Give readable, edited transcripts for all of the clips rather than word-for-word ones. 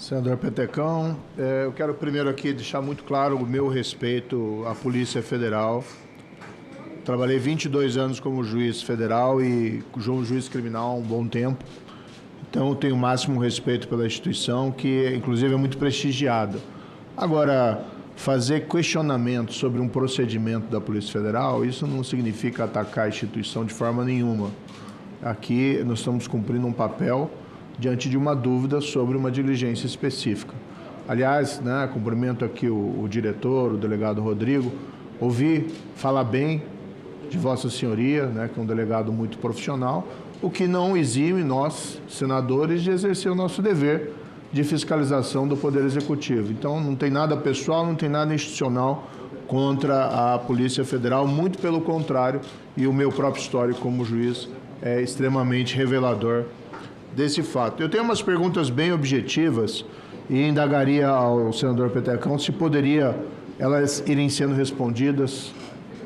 Senador Petecão, eu quero primeiro aqui deixar muito claro o meu respeito à Polícia Federal. Trabalhei 22 anos como juiz federal e juiz criminal há um bom tempo. Então, eu tenho o máximo respeito pela instituição, que inclusive é muito prestigiada. Agora, fazer questionamento sobre um procedimento da Polícia Federal, isso não significa atacar a instituição de forma nenhuma. Aqui nós estamos cumprindo um papel diante de uma dúvida sobre uma diligência específica. Aliás, cumprimento aqui o diretor, o delegado Rodrigo, ouvi falar bem de Vossa Senhoria, que é um delegado muito profissional, o que não exime nós, senadores, de exercer o nosso dever de fiscalização do Poder Executivo. Então, não tem nada pessoal, não tem nada institucional contra a Polícia Federal, muito pelo contrário, e o meu próprio histórico como juiz é extremamente revelador desse fato. Eu tenho umas perguntas bem objetivas e indagaria ao senador Petecão se poderia elas irem sendo respondidas.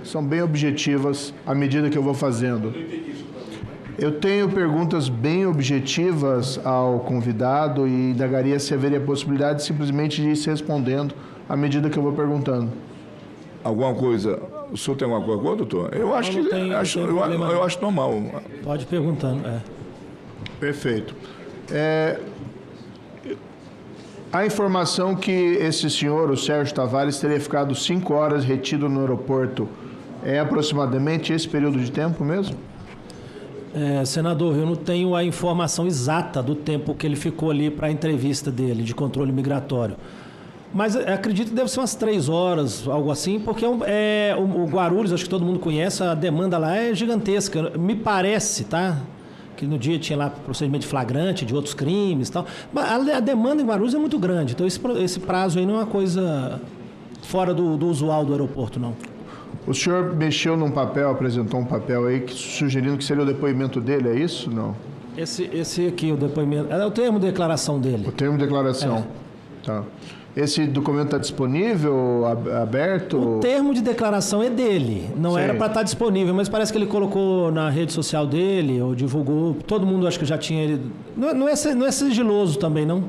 São bem objetivas à medida que eu vou fazendo. Eu tenho perguntas bem objetivas ao convidado e indagaria se haveria possibilidade simplesmente de ir se respondendo à medida que eu vou perguntando. Alguma coisa? O senhor tem alguma coisa, doutor? Eu acho que eu acho normal. Pode ir perguntando. Perfeito. A informação que esse senhor, o Sérgio Tavares, teria ficado 5 horas retido no aeroporto, é aproximadamente esse período de tempo mesmo? Senador, eu não tenho a informação exata do tempo que ele ficou ali para a entrevista dele, de controle migratório. Mas acredito que deve ser umas 3 horas, algo assim, porque o Guarulhos, acho que todo mundo conhece, a demanda lá é gigantesca. Me parece, tá? Que no dia tinha lá procedimento de flagrante, de outros crimes e tal. Mas a demanda em Guarulhos é muito grande, então esse prazo aí não é uma coisa fora do usual do aeroporto, não. O senhor mexeu num papel, apresentou um papel aí sugerindo que seria o depoimento dele, é isso? Não. Esse aqui, o depoimento, é o termo de declaração dele. O termo de declaração. Tá. Esse documento está disponível, aberto? O termo de declaração é dele, não era para estar disponível, mas parece que ele colocou na rede social dele, ou divulgou, todo mundo acho que já tinha ele. Não é sigiloso também, não?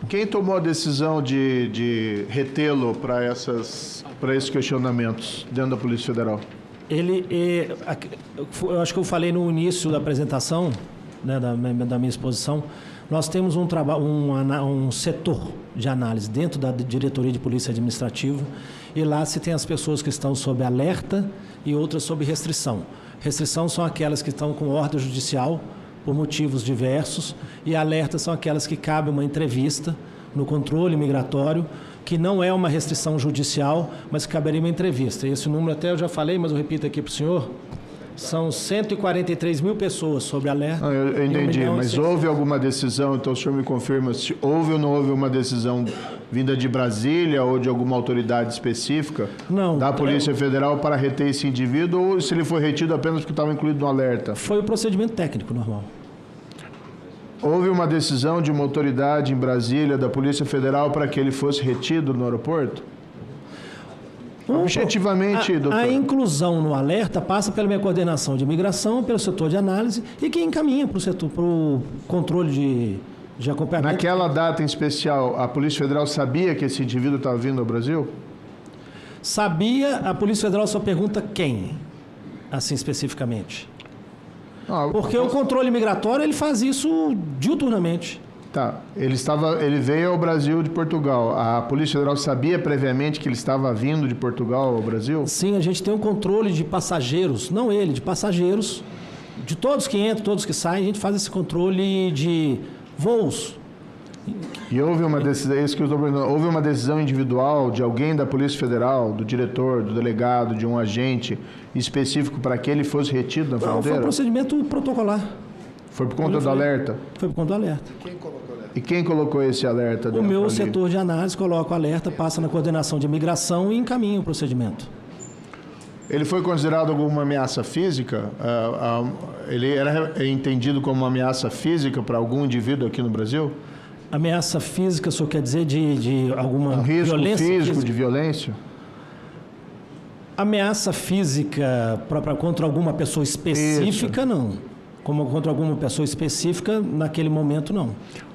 Quem tomou a decisão de retê-lo para esses questionamentos dentro da Polícia Federal? Eu acho que eu falei no início da apresentação, da minha exposição, nós temos um setor de análise dentro da Diretoria de Polícia Administrativa e lá se tem as pessoas que estão sob alerta e outras sob restrição. Restrição são aquelas que estão com ordem judicial por motivos diversos e alerta são aquelas que cabe uma entrevista no controle migratório, que não é uma restrição judicial, mas que caberia uma entrevista. Esse número até eu já falei, mas eu repito aqui para o senhor. São 143 mil pessoas sob alerta. Eu entendi, mas houve alguma decisão, então o senhor me confirma se houve ou não houve uma decisão vinda de Brasília ou de alguma autoridade específica da Polícia Federal para reter esse indivíduo ou se ele foi retido apenas porque estava incluído no alerta? Foi o procedimento técnico normal. Houve uma decisão de uma autoridade em Brasília, da Polícia Federal, para que ele fosse retido no aeroporto? Objetivamente, doutor. A inclusão no alerta passa pela minha coordenação de imigração, pelo setor de análise e que encaminha para o controle de acompanhamento. Naquela data em especial, a Polícia Federal sabia que esse indivíduo estava vindo ao Brasil? Sabia, a Polícia Federal só pergunta quem, assim especificamente. Porque o controle migratório ele faz isso diuturnamente. Tá, ele veio ao Brasil de Portugal. A Polícia Federal sabia previamente que ele estava vindo de Portugal ao Brasil? Sim, a gente tem um controle de passageiros, não ele, de passageiros, de todos que entram, todos que saem, a gente faz esse controle de voos. E houve uma decisão, isso que eu estou perguntando, houve uma decisão individual de alguém da Polícia Federal, do diretor, do delegado, de um agente específico para que ele fosse retido na fronteira? Foi um procedimento protocolar. Foi por conta do alerta? Foi por conta do alerta. E quem colocou esse alerta? O meu setor de análise coloca o alerta, passa na coordenação de imigração e encaminha o procedimento. Ele foi considerado alguma ameaça física? Ele era entendido como uma ameaça física para algum indivíduo aqui no Brasil? Ameaça física, o senhor quer dizer de alguma risco violência físico, de violência? Ameaça física própria contra alguma pessoa específica, não. como contra alguma pessoa específica, naquele momento não.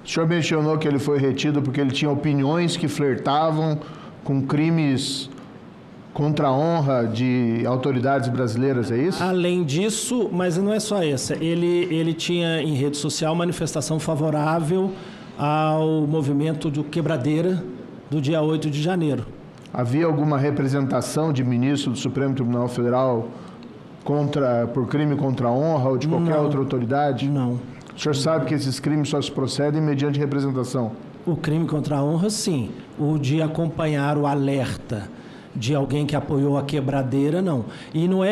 O senhor mencionou que ele foi retido porque ele tinha opiniões que flertavam com crimes contra a honra de autoridades brasileiras, é isso? Além disso, mas não é só essa, ele tinha em rede social manifestação favorável ao movimento do Quebradeira do dia 8 de janeiro. Havia alguma representação de ministro do Supremo Tribunal Federal por crime contra a honra ou de qualquer outra autoridade? Não. O senhor sabe que esses crimes só se procedem mediante representação? O crime contra a honra, sim. O de acompanhar o alerta de alguém que apoiou a Quebradeira, não. E não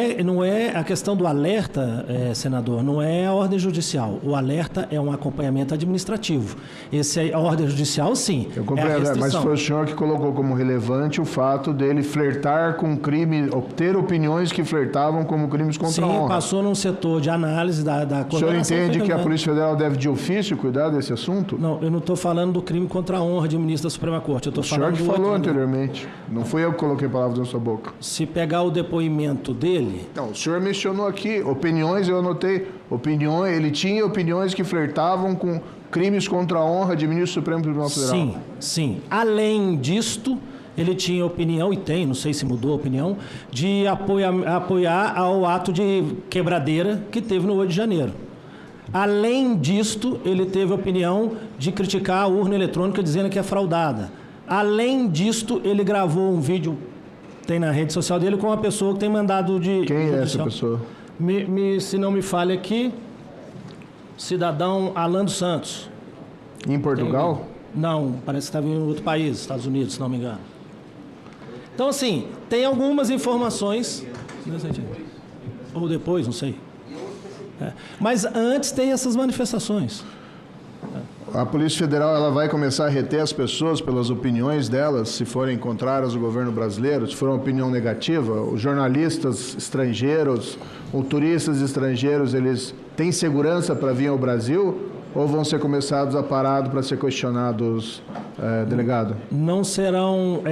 é a questão do alerta, senador, não é a ordem judicial. O alerta é um acompanhamento administrativo. A ordem judicial, sim. Eu compreendo, mas foi o senhor que colocou como relevante o fato dele flertar com crime, ter opiniões que flertavam como crimes contra a honra. Sim, passou num setor de análise da O senhor entende que a Polícia Federal deve de ofício cuidar desse assunto? Não, eu não estou falando do crime contra a honra de ministro da Suprema Corte. Eu estou falando o senhor que falou anteriormente. Não fui eu que coloquei palavras na sua boca. Se pegar o depoimento dele... Não, o senhor mencionou aqui opiniões, eu anotei opiniões, ele tinha opiniões que flertavam com crimes contra a honra de ministro do Supremo Tribunal Federal. Sim, sim. Além disto, ele tinha opinião, e tem, não sei se mudou a opinião, de apoiar ao ato de quebradeira que teve no 8 de janeiro. Além disto, ele teve opinião de criticar a urna eletrônica dizendo que é fraudada. Além disto, ele gravou um vídeo, tem na rede social dele, com uma pessoa que tem mandado de... Quem é essa pessoa? Se não me falha aqui, cidadão Alan dos Santos. Em Portugal? Não, parece que estava em outro país, Estados Unidos, se não me engano. Então, assim, tem algumas informações... Ou depois, não sei. Mas antes tem essas manifestações. A Polícia Federal ela vai começar a reter as pessoas pelas opiniões delas, se forem contrárias ao governo brasileiro, se for uma opinião negativa. Os jornalistas estrangeiros, ou turistas estrangeiros, eles têm segurança para vir ao Brasil ou vão ser começados a parado para ser questionados, delegado? Não serão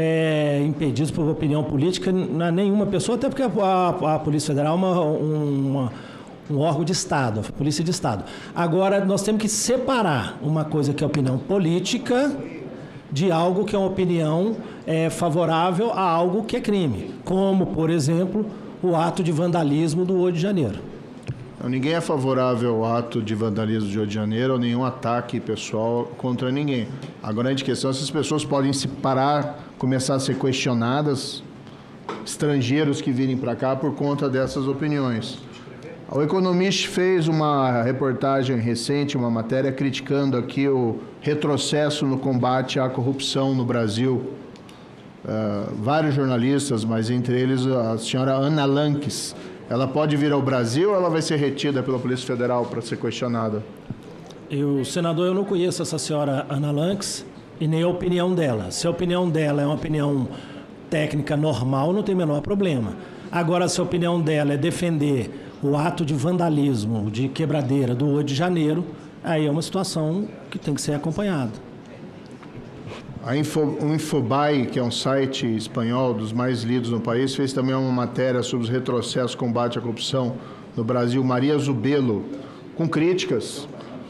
impedidos por opinião política nenhuma pessoa, até porque a Polícia Federal é um órgão de Estado, a Polícia de Estado. Agora, nós temos que separar uma coisa que é opinião política de algo que é uma opinião favorável a algo que é crime, como, por exemplo, o ato de vandalismo do 8 de janeiro. Ninguém é favorável ao ato de vandalismo do 8 de janeiro ou nenhum ataque pessoal contra ninguém. A grande questão é se as pessoas podem se parar, começar a ser questionadas, estrangeiros que virem para cá por conta dessas opiniões. O Economist fez uma reportagem recente, uma matéria, criticando aqui o retrocesso no combate à corrupção no Brasil. Vários jornalistas, mas entre eles a senhora Ana Lanques. Ela pode vir ao Brasil ou ela vai ser retida pela Polícia Federal para ser questionada? Senador, eu não conheço essa senhora Ana Lanques e nem a opinião dela. Se a opinião dela é uma opinião técnica normal, não tem o menor problema. Agora, se a opinião dela é defender o ato de vandalismo, de quebradeira do 8 de janeiro, aí é uma situação que tem que ser acompanhada. O Infobae, que é um site espanhol dos mais lidos no país, fez também uma matéria sobre os retrocessos combate à corrupção no Brasil. Maria Zubelo, com críticas,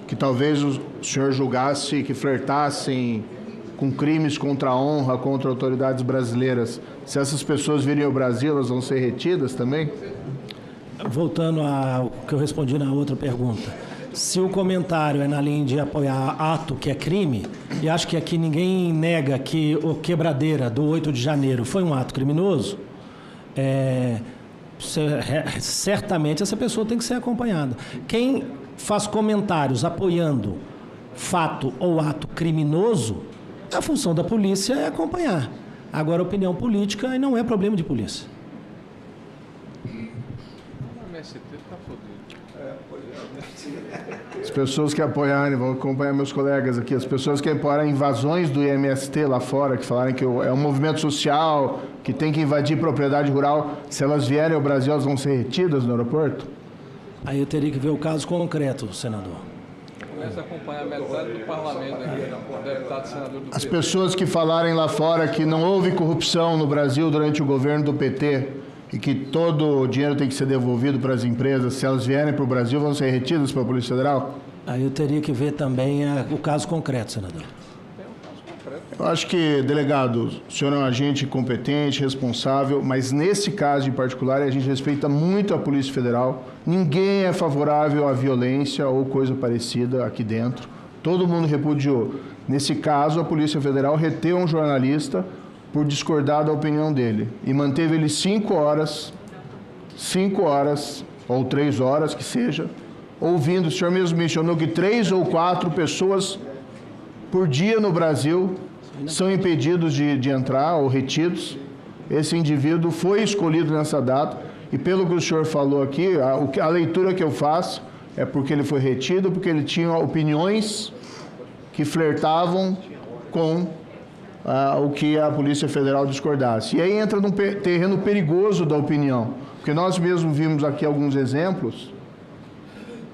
que talvez o senhor julgasse que flertassem com crimes contra a honra, contra autoridades brasileiras. Se essas pessoas virem ao Brasil, elas vão ser retidas também? Voltando ao que eu respondi na outra pergunta, se o comentário é na linha de apoiar ato que é crime, e acho que aqui ninguém nega que o quebradeira do 8 de janeiro foi um ato criminoso, certamente essa pessoa tem que ser acompanhada. Quem faz comentários apoiando fato ou ato criminoso, a função da polícia é acompanhar. Agora, a opinião política não é problema de polícia. As pessoas que apoiarem, vou acompanhar meus colegas aqui, as pessoas que apoiarem invasões do IMST lá fora, que falarem que é um movimento social, que tem que invadir propriedade rural, se elas vierem ao Brasil, elas vão ser retidas no aeroporto? Aí eu teria que ver o caso concreto, senador. Começa a acompanhar a metade do parlamento aqui, deputado, senador do PT. As pessoas que falarem lá fora que não houve corrupção no Brasil durante o governo do PT e que todo o dinheiro tem que ser devolvido para as empresas, se elas vierem para o Brasil, vão ser retidas pela Polícia Federal? Aí eu teria que ver também o caso concreto, senador. Eu acho que, delegado, o senhor é um agente competente, responsável, mas nesse caso em particular a gente respeita muito a Polícia Federal. Ninguém é favorável à violência ou coisa parecida aqui dentro. Todo mundo repudiou. Nesse caso, a Polícia Federal reteu um jornalista por discordar da opinião dele e manteve ele 5 horas ou 3 horas, que seja, ouvindo. O senhor mesmo mencionou que 3 ou 4 pessoas por dia no Brasil são impedidos de entrar ou retidos. Esse indivíduo foi escolhido nessa data e, pelo que o senhor falou aqui, a leitura que eu faço é porque ele foi retido, porque ele tinha opiniões que flertavam com o que a Polícia Federal discordasse. E aí entra num terreno perigoso da opinião, porque nós mesmos vimos aqui alguns exemplos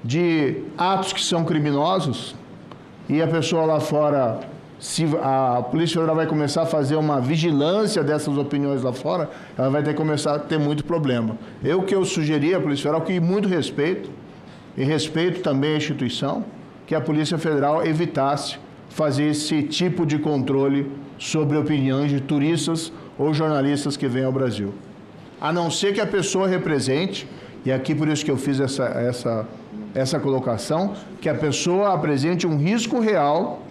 de atos que são criminosos e a pessoa lá fora, se a Polícia Federal vai começar a fazer uma vigilância dessas opiniões lá fora, ela vai ter que começar a ter muito problema. O que eu sugeri à Polícia Federal, que muito respeito, e respeito também a instituição, que a Polícia Federal evitasse fazer esse tipo de controle sobre opiniões de turistas ou jornalistas que vêm ao Brasil. A não ser que a pessoa represente, e aqui por isso que eu fiz essa colocação, que a pessoa apresente um risco real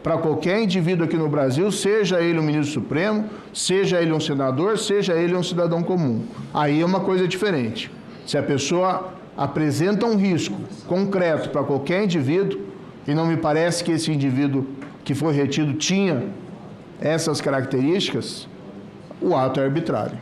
para qualquer indivíduo aqui no Brasil, seja ele um ministro supremo, seja ele um senador, seja ele um cidadão comum. Aí é uma coisa diferente. Se a pessoa apresenta um risco concreto para qualquer indivíduo, e não me parece que esse indivíduo que foi retido tinha essas características, o ato é arbitrário.